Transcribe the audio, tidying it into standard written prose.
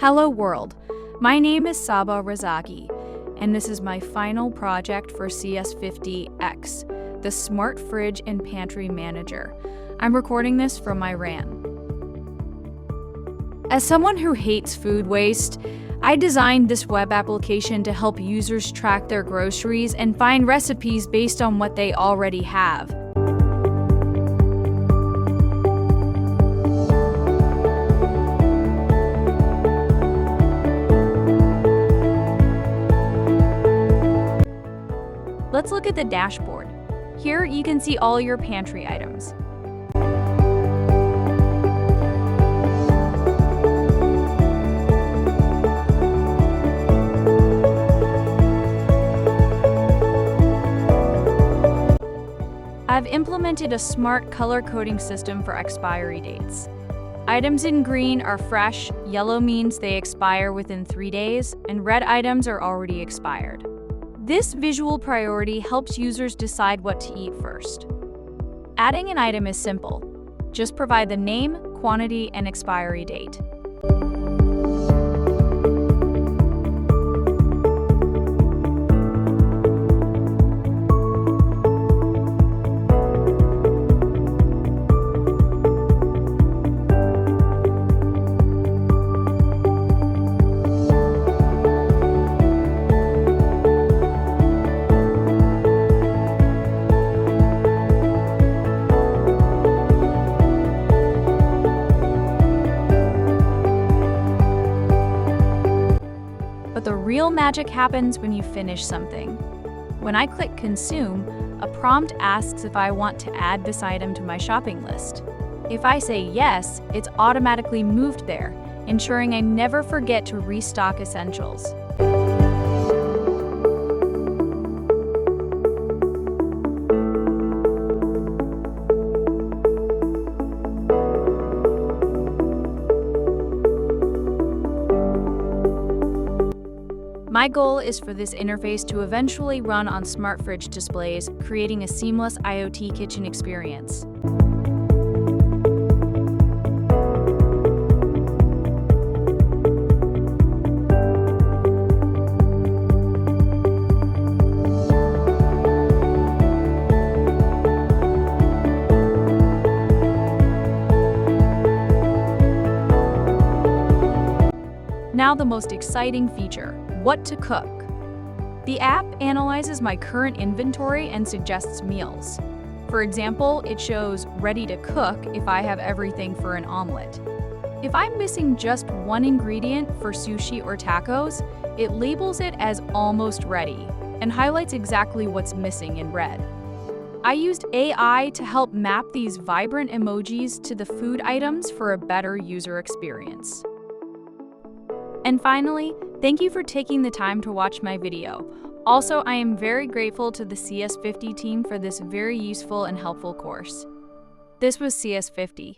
Hello world, my name is Saba Razaki, and this is my final project for CS50X, the Smart Fridge and Pantry Manager. I'm recording this from my RAN. As someone who hates food waste, I designed this web application to help users track their groceries and find recipes based on what they already have. Let's look at the dashboard. Here you can see all your pantry items. I've implemented a smart color coding system for expiry dates. Items in green are fresh, yellow means they expire within 3 days, and red items are already expired. This visual priority helps users decide what to eat first. Adding an item is simple. Just provide the name, quantity, and expiry date. But the real magic happens when you finish something. When I click Consume, a prompt asks if I want to add this item to my shopping list. If I say yes, it's automatically moved there, ensuring I never forget to restock essentials. My goal is for this interface to eventually run on Smart Fridge displays, creating a seamless IoT kitchen experience. Now the most exciting feature. What to cook. The app analyzes my current inventory and suggests meals. For example, it shows ready to cook if I have everything for an omelet. If I'm missing just one ingredient for sushi or tacos, it labels it as almost ready and highlights exactly what's missing in red. I used AI to help map these vibrant emojis to the food items for a better user experience. And finally, thank you for taking the time to watch my video. Also, I am very grateful to the CS50 team for this very useful and helpful course. This was CS50.